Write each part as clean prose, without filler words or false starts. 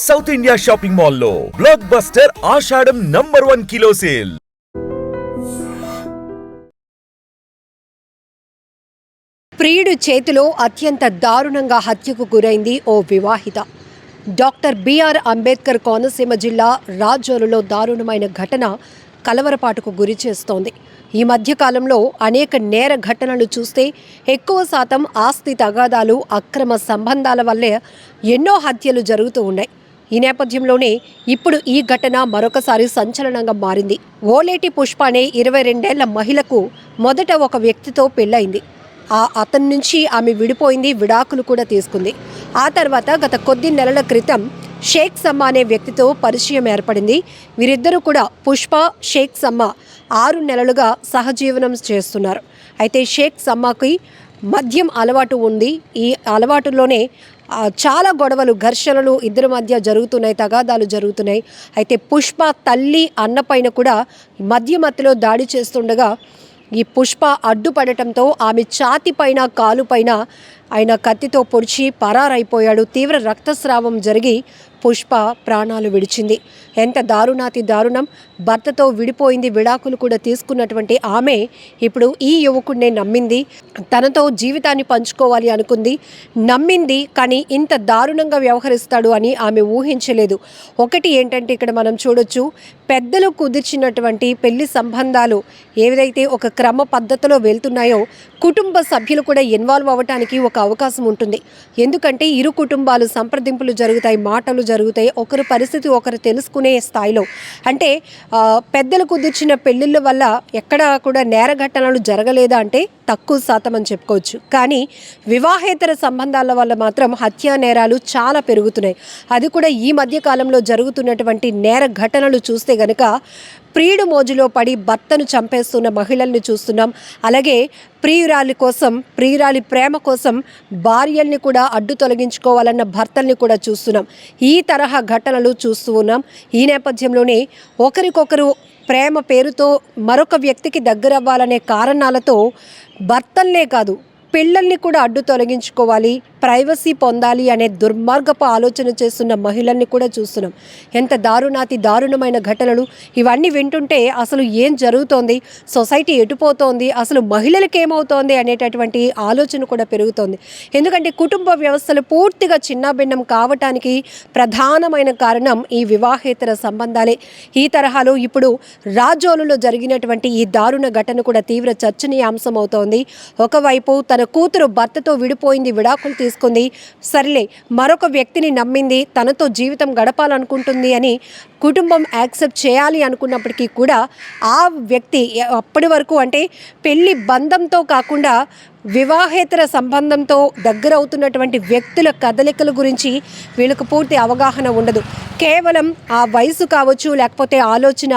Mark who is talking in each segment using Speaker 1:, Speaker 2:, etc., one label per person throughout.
Speaker 1: South India shopping మాల్లో block buster ఆషాఢం #1 kilo sale.
Speaker 2: ప్రియుడి చేతిలో అత్యంత దారుణంగా హత్యకు గురైంది ఓ వివాహిత. డాక్టర్ బిఆర్ అంబేద్కర్ కోనసీమ జిల్లా రాజోలులో దారుణమైన ఘటన కలవరపాటుకు గురి చేస్తోంది. ఈ మధ్యకాలంలో అనేక నేర ఘటనలు చూస్తే ఎక్కువ శాతం ఆస్తి తగాదాలు, అక్రమ సంబంధాల వల్లే ఎన్నో హత్యలు జరుగుతూ ఉన్నాయి. ఈ నేపథ్యంలోనే ఇప్పుడు ఈ ఘటన మరొకసారి సంచలనంగా మారింది. ఓలేటి పుష్ప అనే 22 ఏళ్ల మహిళకు మొదట ఒక వ్యక్తితో పెళ్ళయింది. అతని నుంచి ఆమె విడిపోయింది, విడాకులు కూడా తీసుకుంది. ఆ తర్వాత గత కొద్ది నెలల క్రితం షేక్ సమ్మ అనే వ్యక్తితో పరిచయం ఏర్పడింది. వీరిద్దరూ కూడా పుష్ప, షేక్ సమ్మ 6 నెలలుగా సహజీవనం చేస్తున్నారు. అయితే షేక్ సమ్మకి మద్యం అలవాటు ఉంది. ఈ అలవాటులోనే చాలా గొడవలు, ఘర్షణలు ఇద్దరి మధ్య జరుగుతున్నాయి, తగాదాలు జరుగుతున్నాయి. అయితే పుష్ప తల్లి, అన్నపైన కూడా మధ్యలో దాడి చేస్తుండగా ఈ పుష్ప అడ్డుపడటంతో ఆమె ఛాతిపైన, కాలుపైన ఆయన కత్తితో పొడిచి పరారైపోయాడు. తీవ్ర రక్తస్రావం జరిగి పుష్ప ప్రాణాలు విడిచింది. ఎంత దారుణాతి దారుణం! భర్తతో విడిపోయింది, విడాకులు కూడా తీసుకున్నటువంటి ఆమె ఇప్పుడు ఈ యువకుడినే నమ్మింది, తనతో జీవితాన్ని పంచుకోవాలి అనుకుంది, నమ్మింది. కానీ ఇంత దారుణంగా వ్యవహరిస్తాడు అని ఆమె ఊహించలేదు. ఒకటి ఏంటంటే ఇక్కడ మనం చూడొచ్చు, పెద్దలు కుదిర్చినటువంటి పెళ్లి సంబంధాలు ఏదైతే ఒక క్రమ పద్ధతిలో వెళ్తున్నాయో కుటుంబ సభ్యులు కూడా ఇన్వాల్వ్ అవ్వటానికి ఒక అవకాశం ఉంటుంది. ఎందుకంటే ఇరు కుటుంబాలు సంప్రదింపులు జరుగుతాయి, మాటలు జరుగుతాయి, ఒకరి పరిస్థితి ఒకరు తెలుసుకునే స్థాయిలో. అంటే పెద్దలు కుదిర్చిన పెళ్ళిళ్ళ వల్ల ఎక్కడా కూడా నేర ఘటనలు జరగలేదా అంటే తక్కువ శాతం అని చెప్పుకోవచ్చు. కానీ వివాహేతర సంబంధాల వల్ల మాత్రం హత్యా నేరాలు చాలా పెరుగుతున్నాయి. అది కూడా ఈ మధ్య కాలంలో జరుగుతున్నటువంటి నేర ఘటనలు చూస్తే గనక ప్రియుడు మోజులో పడి భర్తను చంపేస్తున్న మహిళల్ని చూస్తున్నాం. అలాగే ప్రియురాలి ప్రేమ కోసం భార్యల్ని కూడా అడ్డు తొలగించుకోవాలన్న భర్తల్ని కూడా చూస్తున్నాం. ఈ తరహా ఘటనలు చూస్తూ ఉన్నాం. ఈ నేపథ్యంలోనే ఒకరికొకరు ప్రేమ పేరుతో మరొక వ్యక్తికి దగ్గరవ్వాలనే కారణాలతో భర్తల్నే కాదు, పిల్లల్ని కూడా అడ్డు తొలగించుకోవాలి, ప్రైవసీ పొందాలి అనే దుర్మార్గపు ఆలోచన చేస్తున్న మహిళల్ని కూడా చూస్తున్నాం. ఎంత దారుణమైన ఘటనలు! ఇవన్నీ వింటుంటే అసలు ఏం జరుగుతోంది, సొసైటీ ఎటుపోతోంది, అసలు మహిళలకు ఏమవుతోంది అనేటటువంటి ఆలోచన కూడా పెరుగుతోంది. ఎందుకంటే కుటుంబ వ్యవస్థలు పూర్తిగా చిన్నాభిన్నం కావటానికి ప్రధానమైన కారణం ఈ వివాహేతర సంబంధాలే. ఈ తరహాలో ఇప్పుడు రాజోలులో జరిగినటువంటి ఈ దారుణ ఘటన కూడా తీవ్ర చర్చనీయాంశం అవుతోంది. ఒకవైపు తన కూతురు భర్తతో విడిపోయింది, విడాకులు తీసుకుంది, సర్లే మరొక వ్యక్తిని నమ్మింది, తనతో జీవితం గడపాలనుకుంటుంది అని కుటుంబం యాక్సెప్ట్ చేయాలి అనుకున్నప్పటికీ కూడా ఆ వ్యక్తి అప్పటి వరకు అంటే పెళ్లి బంధంతో కాకుండా వివాహేతర సంబంధంతో దగ్గరవుతున్నటువంటి వ్యక్తుల కదలికల గురించి వీళ్ళకు పూర్తి అవగాహన ఉండదు. కేవలం ఆ వయసు కావచ్చు, లేకపోతే ఆలోచన,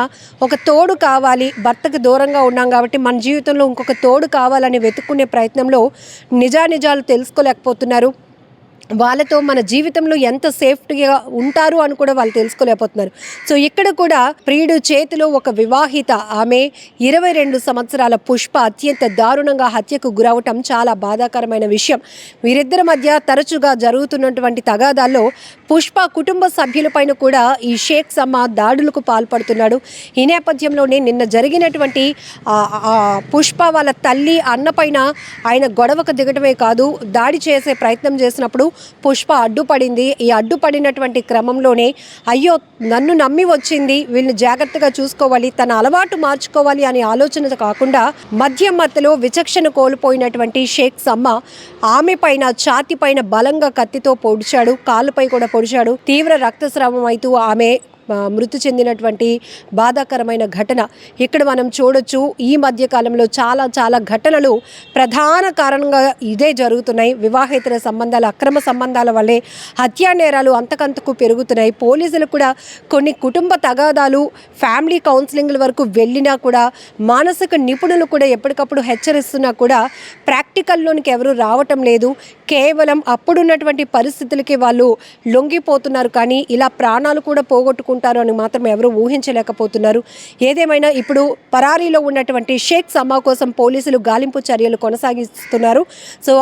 Speaker 2: ఒక తోడు కావాలి, భర్తకు దూరంగా ఉన్నాం కాబట్టి మన జీవితంలో ఇంకొక తోడు కావాలని వెతుక్కునే ప్రయత్నంలో నిజాలు తెలుసుకోలేకపోతున్నారు. వాళ్ళతో మన జీవితంలో ఎంత సేఫ్టీగా ఉంటారు అని కూడా వాళ్ళు తెలుసుకోలేకపోతున్నారు. సో ఇక్కడ కూడా ప్రియుడు చేతిలో ఒక వివాహిత ఆమె 22 సంవత్సరాల పుష్ప అత్యంత దారుణంగా హత్యకు గురవటం చాలా బాధాకరమైన విషయం. వీరిద్దరి మధ్య తరచుగా జరుగుతున్నటువంటి తగాదాల్లో పుష్ప కుటుంబ సభ్యులపైన కూడా ఈ షేక్ సమ్మ దాడులకు పాల్పడుతున్నాడు. ఈ నేపథ్యంలోనే నిన్న జరిగినటువంటి పుష్ప వాళ్ళ తల్లి, అన్నపైన ఆయన గొడవకు దిగటమే కాదు, దాడి చేసే ప్రయత్నం చేసినప్పుడు పుష్ప అడ్డుపడింది. ఈ అడ్డుపడినటువంటి క్రమంలోనే అయ్యో నన్ను నమ్మి వచ్చింది, వీళ్ళని జాగ్రత్తగా చూసుకోవాలి, తన అలవాటు మార్చుకోవాలి అనే ఆలోచన కాకుండా మధ్యలో విచక్షణ కోల్పోయినటువంటి షేక్ సమ్మ ఆమె పైన ఛాతి పైన బలంగా కత్తితో పొడిచాడు, కాలుపై కూడా పొడిచాడు. తీవ్ర రక్తస్రావం అవుతూ ఆమె మృతి చెందినటువంటి బాధాకరమైన ఘటన ఇక్కడ మనం చూడొచ్చు. ఈ మధ్య కాలంలో చాలా ఘటనలు ప్రధాన కారణంగా ఇదే జరుగుతున్నాయి. వివాహేతర సంబంధాలు, అక్రమ సంబంధాల వల్లే హత్యా నేరాలు అంతకంతకు పెరుగుతున్నాయి. పోలీసులు కూడా కొన్ని కుటుంబ తగాదాలు, ఫ్యామిలీ కౌన్సిలింగ్ల వరకు వెళ్ళినా కూడా, మానసిక నిపుణులు కూడా ఎప్పటికప్పుడు హెచ్చరిస్తున్నా కూడా ప్రాక్టికల్లోనికి ఎవరు రావటం లేదు. కేవలం అప్పుడున్నటువంటి పరిస్థితులకి వాళ్ళు లొంగిపోతున్నారు. కానీ ఇలా ప్రాణాలు కూడా పోగొట్టుకుంటున్నారు. ఉంటారు అని మాత్రం ఎవరూ ఊహించలేకపోతున్నారు. ఏదేమైనా ఇప్పుడు పరారీలో ఉన్నటువంటి షేక్ సమా కోసం పోలీసులు గాలింపు చర్యలు కొనసాగిస్తున్నారు. సో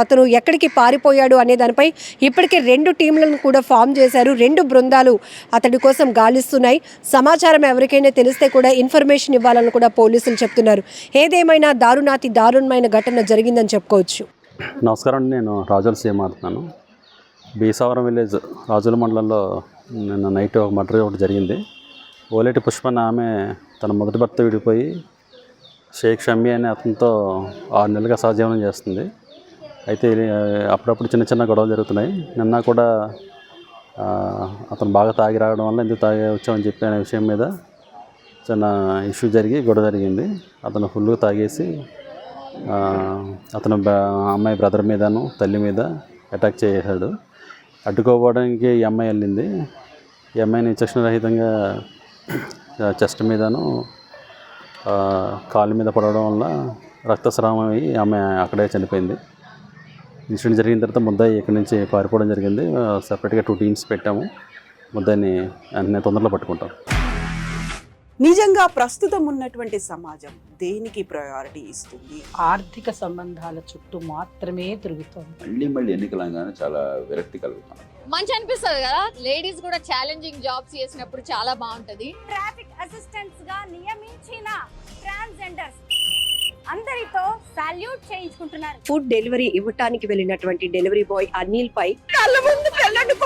Speaker 2: అతను ఎక్కడికి పారిపోయాడు అనే దానిపై ఇప్పటికే 2 టీంలను కూడా ఫామ్ చేశారు. 2 బృందాలు అతడి కోసం గాలిస్తున్నాయి. సమాచారం ఎవరికైనా తెలిస్తే కూడా ఇన్ఫర్మేషన్ ఇవ్వాలని కూడా పోలీసులు చెప్తున్నారు. ఏదేమైనా దారుణమైన ఘటన జరిగిందని చెప్పుకోవచ్చు.
Speaker 3: నమస్కారం అండి, నేను రాజుల సీఎం మాట్లాడుతున్నాను. బీసావరం విలేజ్ రాజుల మండలంలో నిన్న నైట్ ఒక మర్డర్ ఒకటి జరిగింది. ఓలేటి పుష్ప అనే ఆమె తన మొదటి భర్త విడిపోయి షేక్ షమ్మి అనే అతనితో 6 నెలలుగా సహజీవనం చేస్తుంది. అయితే అప్పుడప్పుడు చిన్న చిన్న గొడవలు జరుగుతున్నాయి. నిన్న కూడా అతను బాగా తాగి రావడం వల్ల ఎందుకు తాగి వచ్చామని చెప్పి అనే విషయం మీద చిన్న ఇష్యూ జరిగి గొడవ జరిగింది. అతను ఫుల్గా తాగేసి అతను అమ్మాయి బ్రదర్ మీదను తల్లి మీద అటాక్ చేశాడు. అడ్డుకోవడానికి ఈ అమ్మాయి వెళ్ళింది. ఈ అమ్మాయిని విచక్షణరహితంగా చెస్ట్ మీదను కాలు మీద పడడం వల్ల రక్తస్రావం అయ్యి ఆమె అక్కడే చనిపోయింది. ఇన్సిడెంట్ జరిగిన తర్వాత ముద్దాయి ఇక్కడి నుంచి పారిపోవడం జరిగింది. సపరేట్గా 2 టీమ్స్ పెట్టాము. ముద్దాయిని అన్నీ తొందరలో పట్టుకుంటాం.
Speaker 4: నిజంగా ప్రస్తుతం ఉన్నటువంటి సమాజం దేనికి ప్రయారిటీ ఇస్తుంది?
Speaker 5: ఆర్థిక సంబంధాల చుట్టూ మాత్రమే తిరుగుతోంది.
Speaker 6: మళ్ళీ ఎన్నికలంగానే చాలా విరక్తి కలుగుతాం.
Speaker 7: మంచి అనిపిస్తుంది కదా, లేడీస్ కూడా ఛాలెంజింగ్ జాబ్స్ చేసినప్పుడు చాలా బాగుంటది.
Speaker 8: ట్రాఫిక్ అసిస్టెంట్స్ గా నియమించిన ట్రాన్స్జెండర్స్ అందరితో సాల్యూట్ చేయించుకుంటున్నారు.
Speaker 2: ఫుడ్ డెలివరీ ఇవ్వటానికి వెళ్ళినటువంటి డెలివరీ బాయ్ అనిల్ పై
Speaker 4: కళ్ళ ముందు పెళ్ళండి